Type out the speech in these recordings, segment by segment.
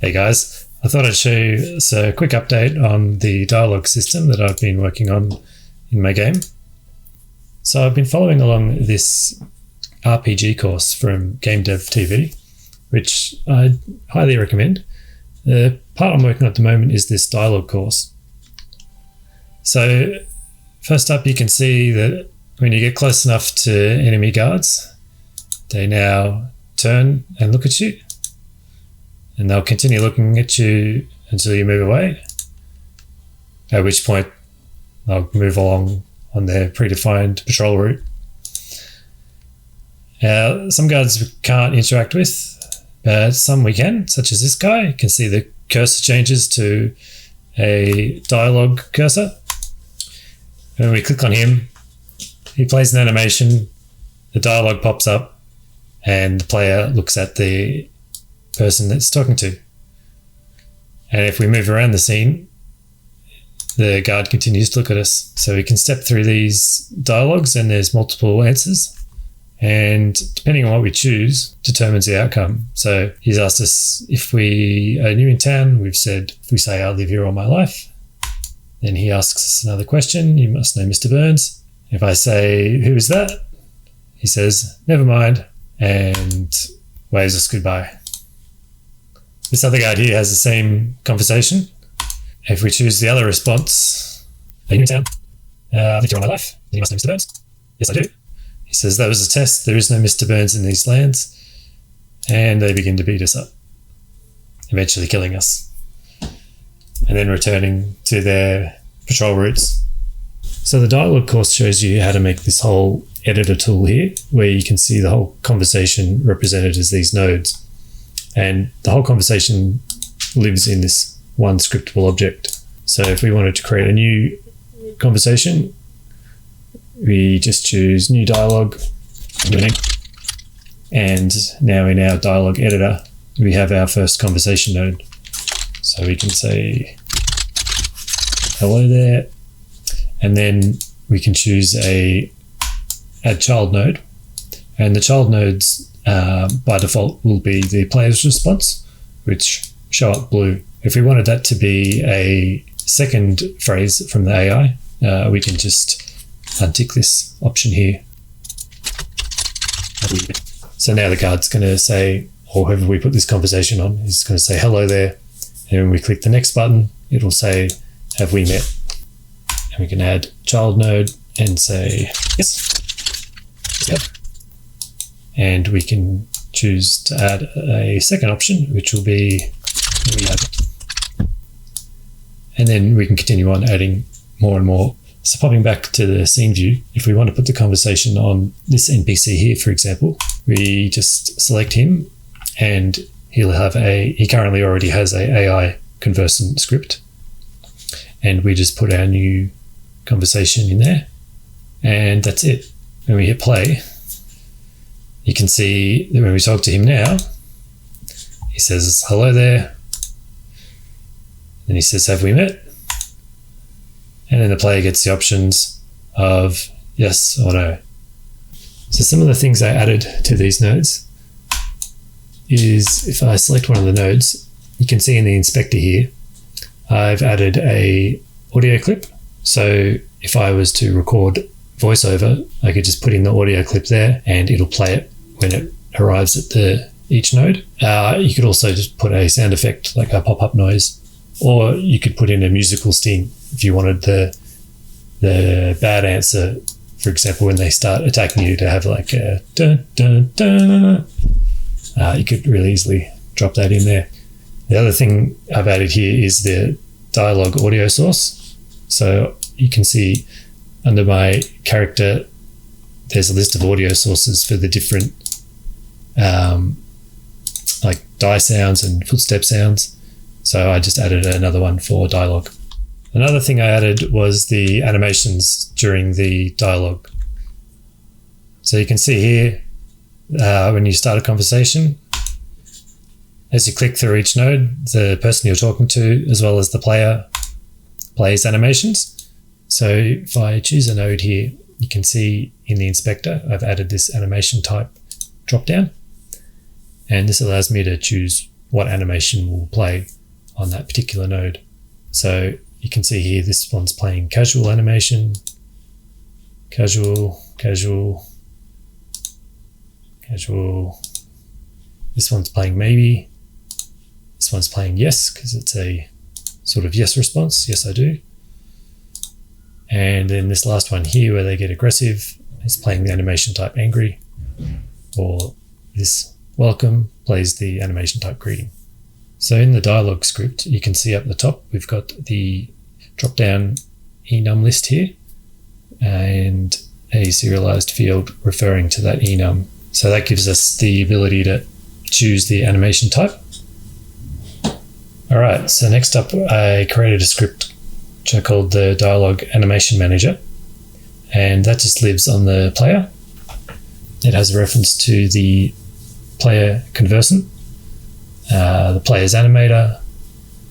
Hey guys, I thought I'd show you a quick update on the dialogue system that I've been working on in my game. So I've been following along this RPG course from Game Dev TV, which I highly recommend. The part I'm working on at the moment is this dialogue course. So first up, you can see that when you get close enough to enemy guards, they now turn and look at you. And they'll continue looking at you until you move away, at which point they'll move along on their predefined patrol route. Some guards we can't interact with, but some we can, such as this guy. You can see the cursor changes to a dialogue cursor. When we click on him, he plays an animation, the dialogue pops up, and the player looks at the person that's talking to. And if we move around the scene, the guard continues to look at us. So we can step through these dialogues and there's multiple answers. And depending on what we choose determines the outcome. So he's asked us if we are new in town. We've said, if we say I live here all my life, then he asks us another question. You must know Mr. Burns. If I say, who is that? He says, never mind, and waves us goodbye. This other guard here has the same conversation. If we choose the other response, are you new in town? I live here all my life. Then you must know Mr. Burns. Yes, I do. He says, that was a test. There is no Mr. Burns in these lands. And they begin to beat us up, eventually killing us. And then returning to their patrol routes. So the dialogue course shows you how to make this whole editor tool here, where you can see the whole conversation represented as these nodes. And the whole conversation lives in this one scriptable object. So if we wanted to create a new conversation, we just choose new dialogue, and now in our dialogue editor, we have our first conversation node. So we can say, hello there, and then we can choose a add child node. And the child nodes by default will be the player's response, which show up blue. If we wanted that to be a second phrase from the AI, we can just untick this option here. So now the guard's going to say, or whoever we put this conversation on, is going to say hello there. And when we click the next button, it will say, have we met? And we can add child node and say yes. Yep. And we can choose to add a second option, which will be we have it. And then we can continue on adding more and more. So popping back to the scene view, if we want to put the conversation on this NPC here, for example, we just select him and he currently already has a AI Conversant script. And we just put our new conversation in there. And that's it. When we hit play, you can see that when we talk to him now, he says, hello there. And he says, have we met? And then the player gets the options of yes or no. So some of the things I added to these nodes is if I select one of the nodes, you can see in the inspector here, I've added a audio clip. So if I was to record voiceover, I could just put in the audio clip there and it'll play it when it arrives at each node. You could also just put a sound effect like a pop-up noise, or you could put in a musical sting if you wanted the bad answer, for example, when they start attacking you, to have like a dun dun dun. You could really easily drop that in there. The other thing I've added here is the dialogue audio source. So you can see under my character, there's a list of audio sources for the different like die sounds and footstep sounds. So I just added another one for dialogue. Another thing I added was the animations during the dialogue. So you can see here, when you start a conversation, as you click through each node, the person you're talking to, as well as the player, plays animations. So if I choose a node here, you can see in the inspector, I've added this animation type drop down. And this allows me to choose what animation will play on that particular node. So you can see here, this one's playing casual animation, casual. This one's playing maybe. This one's playing yes, because it's a sort of yes response. Yes, I do. And then this last one here, where they get aggressive, is playing the animation type angry, or this welcome plays the animation type greeting. So in the dialog script, you can see up the top, we've got the drop-down enum list here and a serialized field referring to that enum. So that gives us the ability to choose the animation type. All right, so next up, I created a script which I called the Dialog Animation Manager, and that just lives on the player. It has a reference to the player conversant, the player's animator,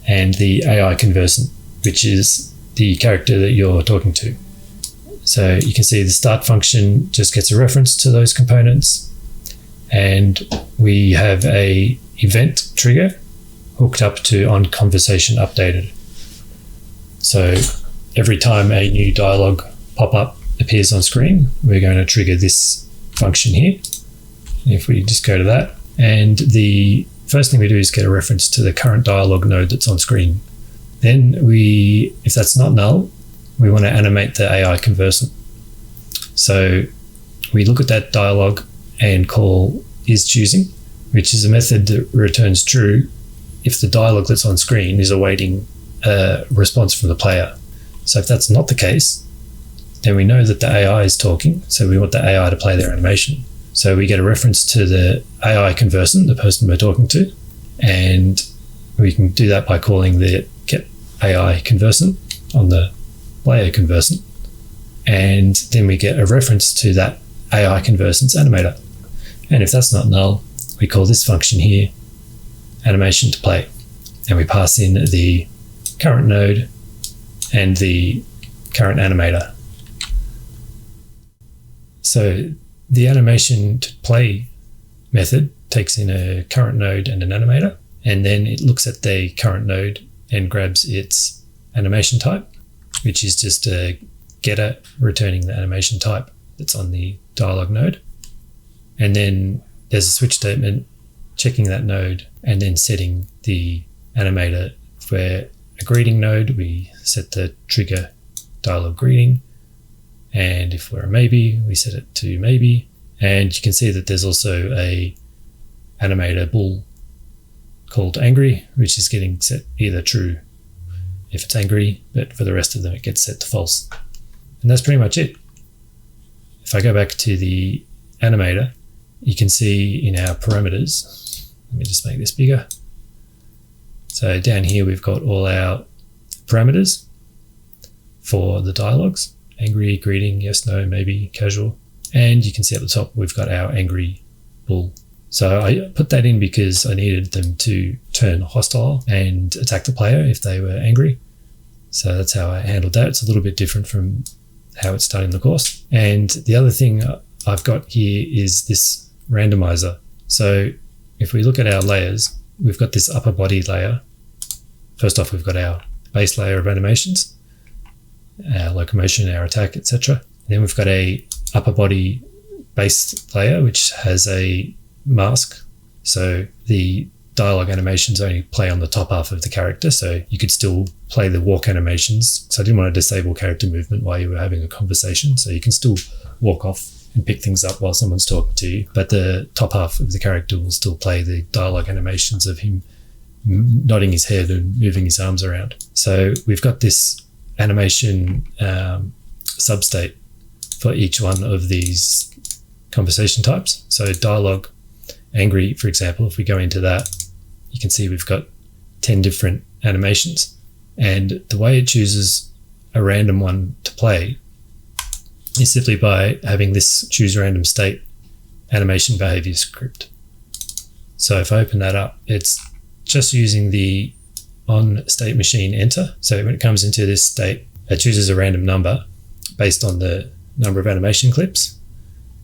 and the AI conversant, which is the character that you're talking to. So you can see the start function just gets a reference to those components, and we have a event trigger hooked up to on conversation updated. So every time a new dialog pop-up appears on screen, we're going to trigger this function here. If we just go to that, and the first thing we do is get a reference to the current dialog node that's on screen. Then if that's not null, we want to animate the AI conversant. So we look at that dialog and call isChoosing, which is a method that returns true if the dialog that's on screen is awaiting a response from the player. So if that's not the case, then we know that the AI is talking, so we want the AI to play their animation. So we get a reference to the AI conversant, the person we're talking to, and we can do that by calling the get AI conversant on the player conversant, and then we get a reference to that AI conversant's animator. And if that's not null, we call this function here animation to play, and we pass in the current node and the current animator. So the animation to play method takes in a current node and an animator, and then it looks at the current node and grabs its animation type, which is just a getter returning the animation type that's on the dialog node. And then there's a switch statement checking that node and then setting the animator. For a greeting node, we set the trigger dialog greeting, and if we're a maybe, we set it to maybe. And you can see that there's also a animator bool called angry, which is getting set either true if it's angry, but for the rest of them it gets set to false. And that's pretty much it. If I go back to the animator, you can see in our parameters, let me just make this bigger. So down here we've got all our parameters for the dialogues: angry, greeting, yes, no, maybe, casual. And you can see at the top we've got our angry bool. So I put that in because I needed them to turn hostile and attack the player if they were angry. So that's how I handled that. It's a little bit different from how it's done in the course. And the other thing I've got here is this randomizer. So if we look at our layers, we've got this upper body layer. First off, we've got our base layer of animations, our locomotion, our attack, etc. Then we've got a upper body base layer, which has a mask. So the dialogue animations only play on the top half of the character, so you could still play the walk animations. So I didn't want to disable character movement while you were having a conversation, so you can still walk off and pick things up while someone's talking to you, but the top half of the character will still play the dialogue animations of him nodding his head and moving his arms around. So we've got this animation substate for each one of these conversation types. So dialogue angry, for example, if we go into that, you can see we've got 10 different animations, and the way it chooses a random one to play is simply by having this choose random state animation behavior script. So if I open that up, it's just using the on state machine enter. So when it comes into this state, it chooses a random number based on the number of animation clips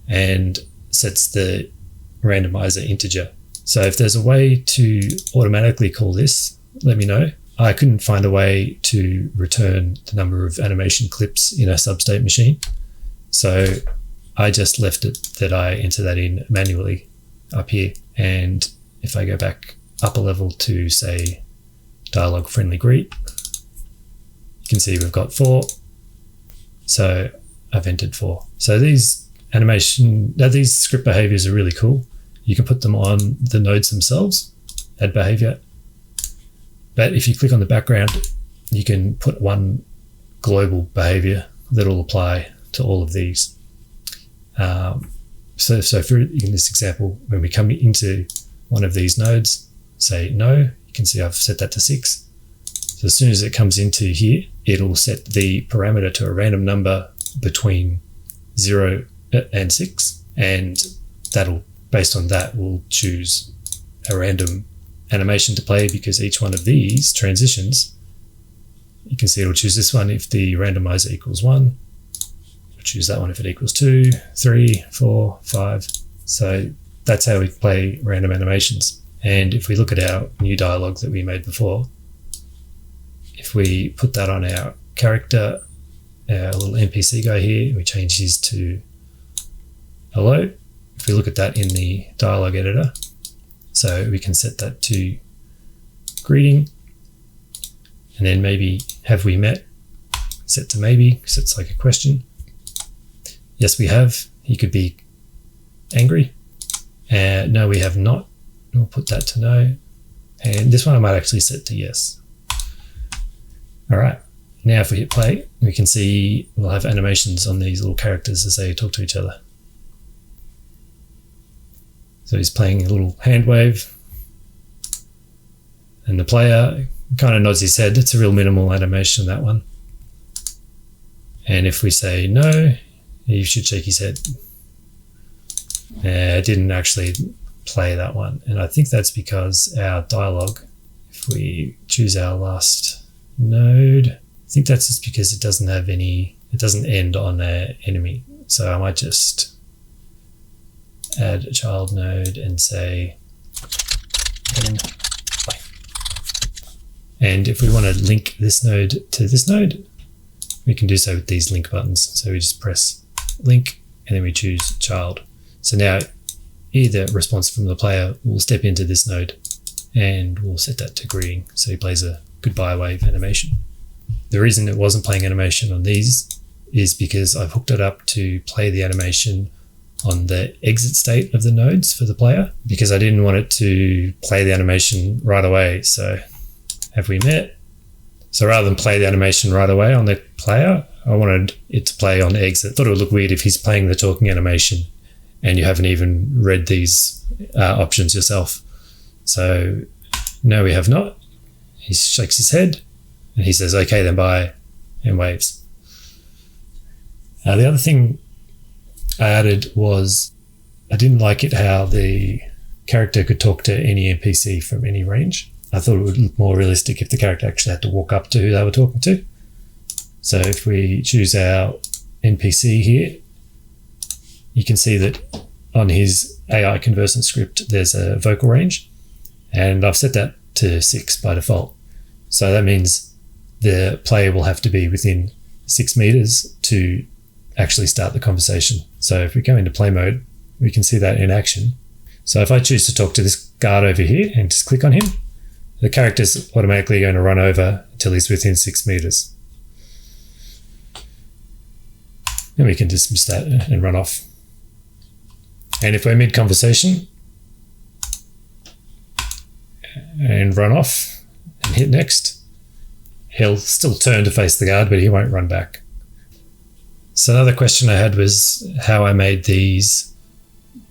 and sets the randomizer integer. So if there's a way to automatically call this, let me know. I couldn't find a way to return the number of animation clips in a substate machine. So I just left it that I enter that in manually up here. And if I go back up a level to, say, Dialog friendly greet, you can see we've got 4. So I've entered 4. So these script behaviors are really cool. You can put them on the nodes themselves, add behavior. But if you click on the background, you can put one global behavior that will apply to all of these. So for in this example, when we come into one of these nodes, say no, you can see I've set that to 6. So as soon as it comes into here, it'll set the parameter to a random number between 0 and 6, and that'll, based on that, we'll choose a random animation to play, because each one of these transitions, you can see it'll choose this one if the randomizer equals 1. It'll choose that one if it equals 2, 3, 4, 5. So that's how we play random animations. And if we look at our new dialogue that we made before, if we put that on our character, our little NPC guy here, we change his to hello. If we look at that in the dialogue editor, so we can set that to greeting, and then maybe have we met, set to maybe, because it's like a question. Yes, we have. He could be angry. No, we have not. We'll put that to no. And this one I might actually set to yes. All right. Now if we hit play, we can see we'll have animations on these little characters as they talk to each other. So he's playing a little hand wave, and the player kind of nods his head. It's a real minimal animation, that one. And if we say no, he should shake his head. It didn't actually play that one. And I think that's because our dialogue, if we choose our last node, I think that's just because it doesn't have any, it doesn't end on an enemy. So I might just add a child node and say end play. And if we want to link this node to this node, we can do so with these link buttons. So we just press link and then we choose child. So now either response from the player will step into this node, and we'll set that to greeting. So he plays a goodbye wave animation. The reason it wasn't playing animation on these is because I've hooked it up to play the animation on the exit state of the nodes for the player, because I didn't want it to play the animation right away. So have we met? So rather than play the animation right away on the player, I wanted it to play on the exit. I thought it would look weird if he's playing the talking animation and you haven't even read these options yourself. So no, we have not. He shakes his head and he says, okay, then bye, and waves. The other thing I added was I didn't like it how the character could talk to any NPC from any range. I thought it would look more realistic if the character actually had to walk up to who they were talking to. So if we choose our NPC here, you can see that on his AI Conversant script, there's a vocal range, and I've set that to 6 by default. So that means the player will have to be within 6 meters to actually start the conversation. So if we go into play mode, we can see that in action. So if I choose to talk to this guard over here and just click on him, the character's automatically going to run over until he's within 6 meters. And we can dismiss that and run off. And if we're mid-conversation and run off and hit next, he'll still turn to face the guard, but he won't run back. So another question I had was how I made these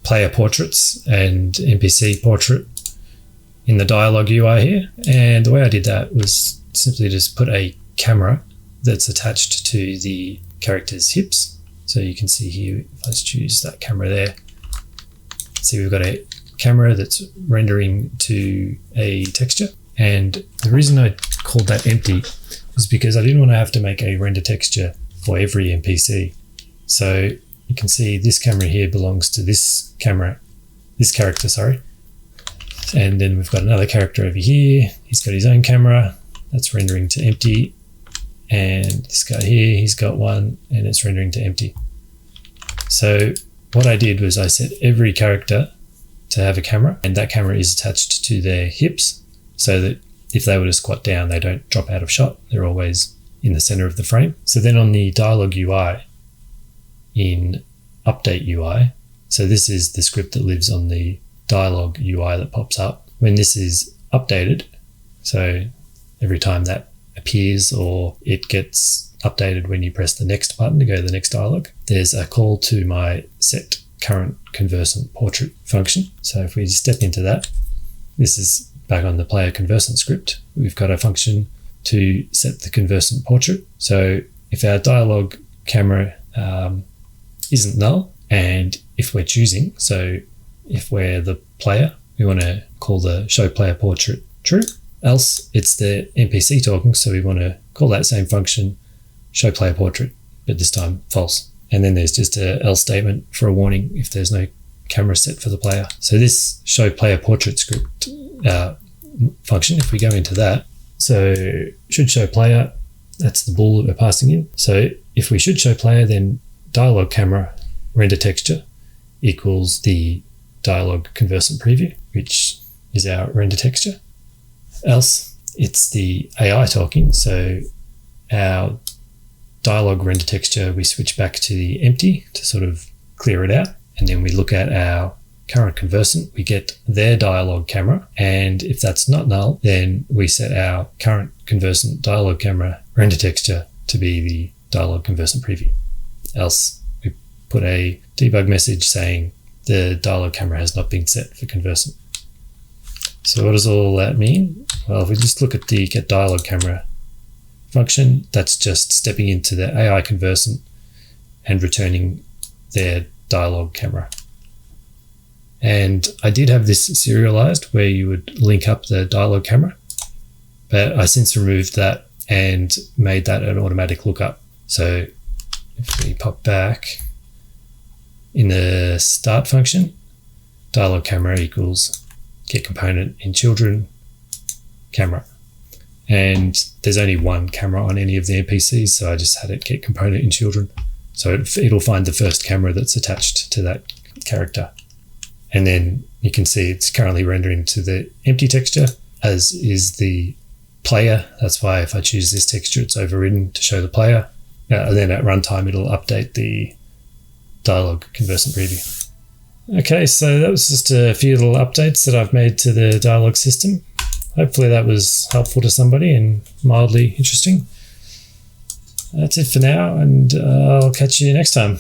player portraits and NPC portrait in the dialogue UI here. And the way I did that was simply just put a camera that's attached to the character's hips. So you can see here, if I just choose that camera there, see we've got a camera that's rendering to a texture. And the reason I called that empty is because I didn't want to have to make a render texture for every NPC. So you can see this camera here belongs to this camera, this character, sorry. And then we've got another character over here. He's got his own camera that's rendering to empty. And this guy here, he's got one and it's rendering to empty. So what I did was I set every character to have a camera, and that camera is attached to their hips so that if they were to squat down, they don't drop out of shot. They're always in the center of the frame. So then on the Dialog UI in Update UI, so this is the script that lives on the Dialog UI that pops up. When this is updated, so every time that appears or it gets updated when you press the next button to go to the next dialog, there's a call to my set current conversant portrait function. So if we step into that, this is back on the player conversant script. We've got a function to set the conversant portrait. So if our dialog camera isn't null, and if we're choosing, so if we're the player, we want to call the show player portrait true, else it's the NPC talking, so we want to call that same function show player portrait, but this time false. And then there's just a else statement for a warning if there's no camera set for the player. So this show player portrait script function, if we go into that, so should show player, that's the bool that we're passing in. So if we should show player, then dialog camera render texture equals the dialog conversant preview, which is our render texture. Else it's the AI talking, so our dialog render texture, we switch back to the empty to sort of clear it out, and then we look at our current conversant, we get their dialog camera, and if that's not null, then we set our current conversant dialog camera render texture to be the dialog conversant preview. Else we put a debug message saying the dialog camera has not been set for conversant. So what does all that mean? Well, if we just look at the get dialog camera function, that's just stepping into the AI conversant and returning their dialog camera. And I did have this serialized where you would link up the dialog camera, but I since removed that and made that an automatic lookup. So if we pop back in the start function, dialog camera equals get component in children camera. And there's only one camera on any of the NPCs, so I just had it get component in children. So it'll find the first camera that's attached to that character. And then you can see it's currently rendering to the empty texture, as is the player. That's why if I choose this texture, it's overridden to show the player. And then at runtime, it'll update the dialog conversant preview. Okay, so that was just a few little updates that I've made to the dialog system. Hopefully that was helpful to somebody and mildly interesting. That's it for now, and I'll catch you next time.